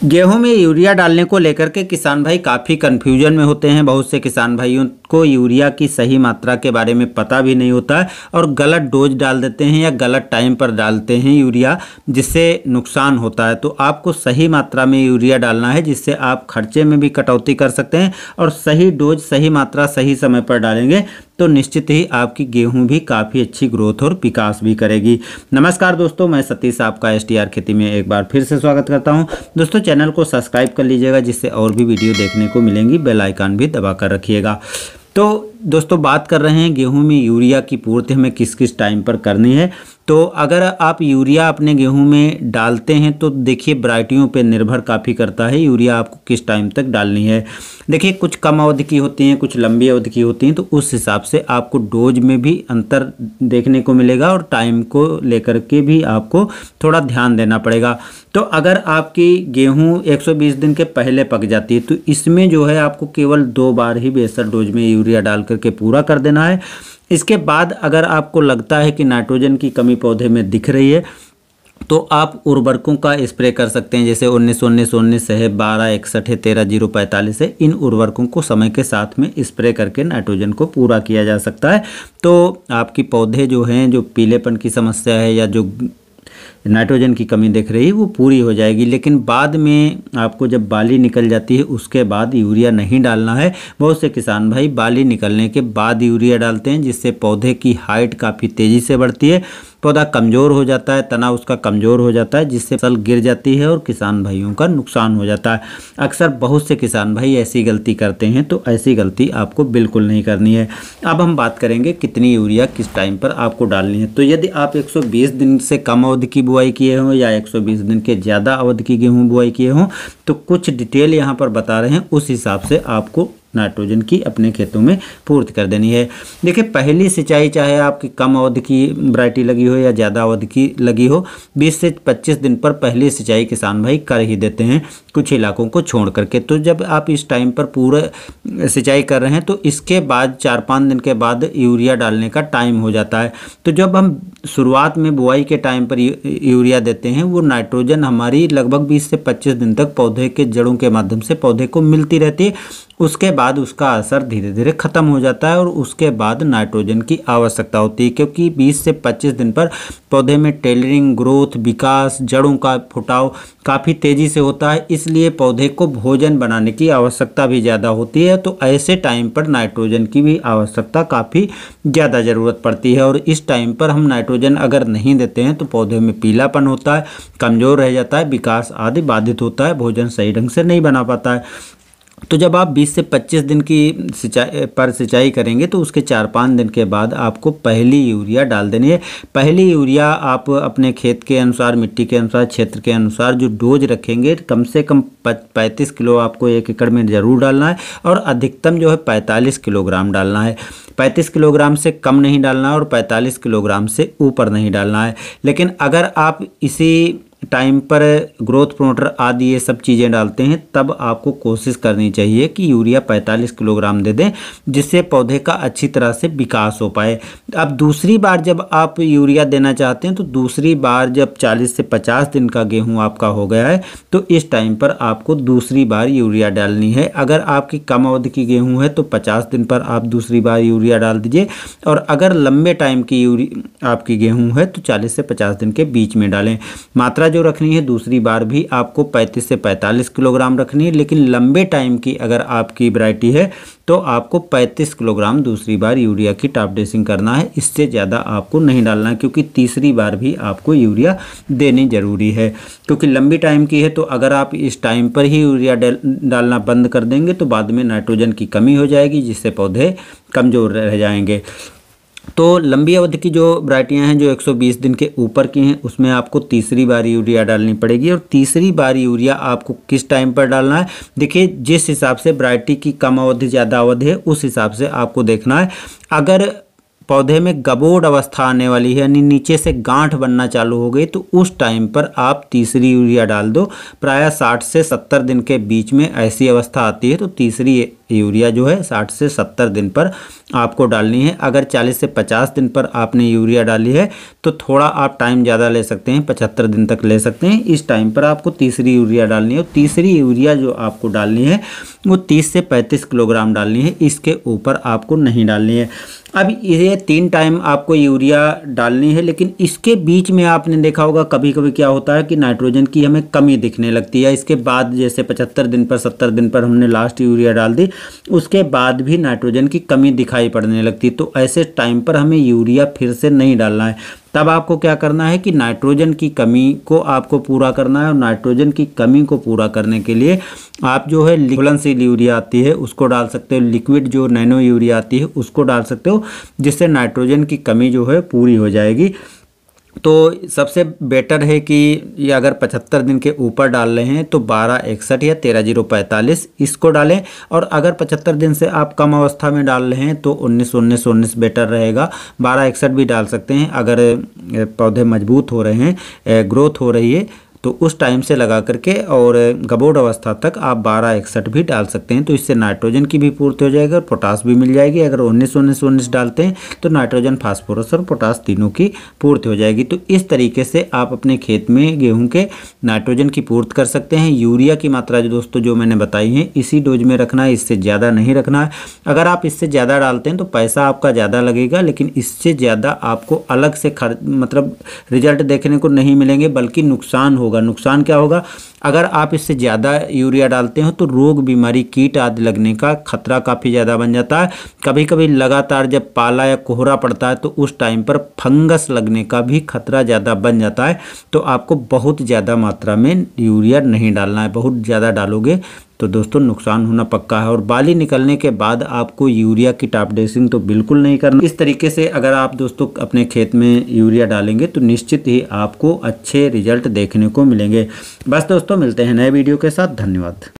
गेहूं में यूरिया डालने को लेकर के किसान भाई काफ़ी कन्फ्यूजन में होते हैं। बहुत से किसान भाइयों को यूरिया की सही मात्रा के बारे में पता भी नहीं होता है और गलत डोज डाल देते हैं या गलत टाइम पर डालते हैं यूरिया, जिससे नुकसान होता है। तो आपको सही मात्रा में यूरिया डालना है, जिससे आप खर्चे में भी कटौती कर सकते हैं और सही डोज, सही मात्रा, सही समय पर डालेंगे तो निश्चित ही आपकी गेहूं भी काफ़ी अच्छी ग्रोथ और विकास भी करेगी। नमस्कार दोस्तों, मैं सतीश आपका STR खेती में एक बार फिर से स्वागत करता हूं। दोस्तों, चैनल को सब्सक्राइब कर लीजिएगा, जिससे और भी वीडियो देखने को मिलेंगी। बेल आइकन भी दबा कर रखिएगा। तो दोस्तों, बात कर रहे हैं गेहूं में यूरिया की पूर्ति हमें किस किस टाइम पर करनी है। तो अगर आप यूरिया अपने गेहूं में डालते हैं तो देखिए, वैरायटियों पे निर्भर काफ़ी करता है यूरिया आपको किस टाइम तक डालनी है। देखिए, कुछ कम अवधि की होती हैं, कुछ लंबी अवधि की होती हैं, तो उस हिसाब से आपको डोज में भी अंतर देखने को मिलेगा और टाइम को लेकर के भी आपको थोड़ा ध्यान देना पड़ेगा। तो अगर आपकी गेहूं 120 दिन के पहले पक जाती है तो इसमें जो है आपको केवल 2 बार ही बेसर डोज में यूरिया डाल करके पूरा कर देना है। इसके बाद अगर आपको लगता है कि नाइट्रोजन की कमी पौधे में दिख रही है तो आप उर्वरकों का स्प्रे कर सकते हैं, जैसे 19-19-19 है, 12-61 है, 13-0-45 है। इन उर्वरकों को समय के साथ में स्प्रे करके नाइट्रोजन को पूरा किया जा सकता है। तो आपकी पौधे जो हैं, जो पीलेपन की समस्या है या जो नाइट्रोजन की कमी दिख रही है, वो पूरी हो जाएगी। लेकिन बाद में आपको जब बाली निकल जाती है उसके बाद यूरिया नहीं डालना है। बहुत से किसान भाई बाली निकलने के बाद यूरिया डालते हैं, जिससे पौधे की हाइट काफ़ी तेज़ी से बढ़ती है, पौधा कमज़ोर हो जाता है, तना उसका कमज़ोर हो जाता है, जिससे फसल गिर जाती है और किसान भाइयों का नुकसान हो जाता है। अक्सर बहुत से किसान भाई ऐसी गलती करते हैं, तो ऐसी गलती आपको बिल्कुल नहीं करनी है। अब हम बात करेंगे कितनी यूरिया किस टाइम पर आपको डालनी है। तो यदि आप 120 दिन से कम अवधि की बुआई किए हों या 120 दिन के ज़्यादा अवधि की गेहूँ बुआई किए हों तो कुछ डिटेल यहाँ पर बता रहे हैं, उस हिसाब से आपको नाइट्रोजन की अपने खेतों में पूर्ति कर देनी है। देखिए, पहली सिंचाई चाहे आपकी कम अवधि की वैरायटी लगी हो या ज़्यादा अवधि की लगी हो, 20 से 25 दिन पर पहली सिंचाई किसान भाई कर ही देते हैं, कुछ इलाकों को छोड़ करके। तो जब आप इस टाइम पर पूरा सिंचाई कर रहे हैं तो इसके बाद 4-5 दिन के बाद यूरिया डालने का टाइम हो जाता है। तो जब हम शुरुआत में बुआई के टाइम पर यूरिया देते हैं, वो नाइट्रोजन हमारी लगभग 20 से 25 दिन तक पौधे के जड़ों के माध्यम से पौधे को मिलती रहती है। उसके बाद उसका असर धीरे धीरे ख़त्म हो जाता है और उसके बाद नाइट्रोजन की आवश्यकता होती है, क्योंकि 20 से 25 दिन पर पौधे में टेलरिंग, ग्रोथ, विकास, जड़ों का फुटाव काफ़ी तेज़ी से होता है। इसलिए पौधे को भोजन बनाने की आवश्यकता भी ज़्यादा होती है। तो ऐसे टाइम पर नाइट्रोजन की भी आवश्यकता काफ़ी ज़्यादा ज़रूरत पड़ती है और इस टाइम पर हम नाइट्रोजन अगर नहीं देते हैं तो पौधे में पीलापन होता है, कमज़ोर रह जाता है, विकास आदि बाधित होता है, भोजन सही ढंग से नहीं बना पाता है। तो जब आप 20 से 25 दिन की सिंचाई करेंगे तो उसके 4-5 दिन के बाद आपको पहली यूरिया डाल देनी है। पहली यूरिया आप अपने खेत के अनुसार, मिट्टी के अनुसार, क्षेत्र के अनुसार जो डोज रखेंगे, कम से कम 35 किलो आपको 1 एकड़ में ज़रूर डालना है और अधिकतम जो है 45 किलोग्राम डालना है। 35 किलोग्राम से कम नहीं डालना है और 45 किलोग्राम से ऊपर नहीं डालना है। लेकिन अगर आप इसी टाइम पर ग्रोथ प्रोमोटर आदि ये सब चीज़ें डालते हैं, तब आपको कोशिश करनी चाहिए कि यूरिया 45 किलोग्राम दे दें, जिससे पौधे का अच्छी तरह से विकास हो पाए। अब दूसरी बार जब आप यूरिया देना चाहते हैं तो दूसरी बार जब 40 से 50 दिन का गेहूं आपका हो गया है तो इस टाइम पर आपको दूसरी बार यूरिया डालनी है। अगर आपकी कम अवधि की गेहूँ है तो 50 दिन पर आप दूसरी बार यूरिया डाल दीजिए, और अगर लंबे टाइम की आपकी गेहूँ है तो 40 से 50 दिन के बीच में डालें। मात्रा जो रखनी है दूसरी बार भी आपको 35 से 45 किलोग्राम रखनी है, लेकिन लंबे टाइम की अगर आपकी वैरायटी है तो आपको 35 किलोग्राम दूसरी बार यूरिया की टॉप ड्रेसिंग करना है। इससे ज़्यादा आपको नहीं डालना है, क्योंकि तीसरी बार भी आपको यूरिया देनी ज़रूरी है। क्योंकि लंबी टाइम की है तो अगर आप इस टाइम पर ही यूरिया डालना बंद कर देंगे तो बाद में नाइट्रोजन की कमी हो जाएगी, जिससे पौधे कमज़ोर रह जाएंगे। तो लंबी अवधि की जो वैरायटियां हैं जो 120 दिन के ऊपर की हैं, उसमें आपको तीसरी बार यूरिया डालनी पड़ेगी। और तीसरी बार यूरिया आपको किस टाइम पर डालना है, देखिए, जिस हिसाब से वैरायटी की कम अवधि ज़्यादा अवधि है उस हिसाब से आपको देखना है। अगर पौधे में गबोड़ अवस्था आने वाली है, यानी नीचे से गांठ बनना चालू हो गई, तो उस टाइम पर आप तीसरी यूरिया डाल दो। प्रायः 60 से 70 दिन के बीच में ऐसी अवस्था आती है तो तीसरी यूरिया जो है 60 से 70 दिन पर आपको डालनी है। अगर 40 से 50 दिन पर आपने यूरिया डाली है तो थोड़ा आप टाइम ज़्यादा ले सकते हैं, 75 दिन तक ले सकते हैं। इस टाइम पर आपको तीसरी यूरिया डालनी है और तीसरी यूरिया जो आपको डालनी है वो 30 से 35 किलोग्राम डालनी है, इसके ऊपर आपको नहीं डालनी है। अब ये 3 टाइम आपको यूरिया डालनी है, लेकिन इसके बीच में आपने देखा होगा कभी कभी क्या होता है कि नाइट्रोजन की हमें कमी दिखने लगती है। इसके बाद जैसे 75 दिन पर 70 दिन पर हमने लास्ट यूरिया डाल दी, उसके बाद भी नाइट्रोजन की कमी दिखाई पड़ने लगती है। तो ऐसे टाइम पर हमें यूरिया फिर से नहीं डालना है। तब आपको क्या करना है कि नाइट्रोजन की कमी को आपको पूरा करना है, और नाइट्रोजन की कमी को पूरा करने के लिए आप जो है घुलनशील यूरिया आती है उसको डाल सकते हो, लिक्विड जो नैनो यूरिया आती है उसको डाल सकते हो, जिससे नाइट्रोजन की कमी जो है पूरी हो जाएगी। तो सबसे बेटर है कि ये अगर 75 दिन के ऊपर डाल रहे हैं तो 1261 या 13045 इसको डालें, और अगर 75 दिन से आप कम अवस्था में डाल रहे हैं तो 19-19-19 बेटर रहेगा। 1261 भी डाल सकते हैं अगर पौधे मजबूत हो रहे हैं, ग्रोथ हो रही है तो उस टाइम से लगा करके, और गबोड अवस्था तक आप 1261 भी डाल सकते हैं। तो इससे नाइट्रोजन की भी पूर्ति हो जाएगी और पोटास भी मिल जाएगी। अगर 19-19-19 डालते हैं तो नाइट्रोजन, फास्फोरस और पोटास तीनों की पूर्ति हो जाएगी। तो इस तरीके से आप अपने खेत में गेहूं के नाइट्रोजन की पूर्ति कर सकते हैं। यूरिया की मात्रा जो दोस्तों जो मैंने बताई है इसी डोज में रखना है, इससे ज़्यादा नहीं रखना है। अगर आप इससे ज़्यादा डालते हैं तो पैसा आपका ज़्यादा लगेगा, लेकिन इससे ज़्यादा आपको अलग से मतलब रिजल्ट देखने को नहीं मिलेंगे, बल्कि नुकसान होगा। नुकसान क्या होगा? अगर आप इससे ज़्यादा यूरिया डालते हो तो रोग, बीमारी, कीट आदि लगने का खतरा काफ़ी ज़्यादा बन जाता है। कभी कभी लगातार जब पाला या कोहरा पड़ता है तो उस टाइम पर फंगस लगने का भी खतरा ज़्यादा बन जाता है। तो आपको बहुत ज़्यादा मात्रा में यूरिया नहीं डालना है। बहुत ज़्यादा डालोगे तो दोस्तों नुकसान होना पक्का है। और बाली निकलने के बाद आपको यूरिया की टॉप ड्रेसिंग तो बिल्कुल नहीं करना। इस तरीके से अगर आप दोस्तों अपने खेत में यूरिया डालेंगे तो निश्चित ही आपको अच्छे रिजल्ट देखने को मिलेंगे। बस दोस्तों मिलते हैं नए वीडियो के साथ। धन्यवाद।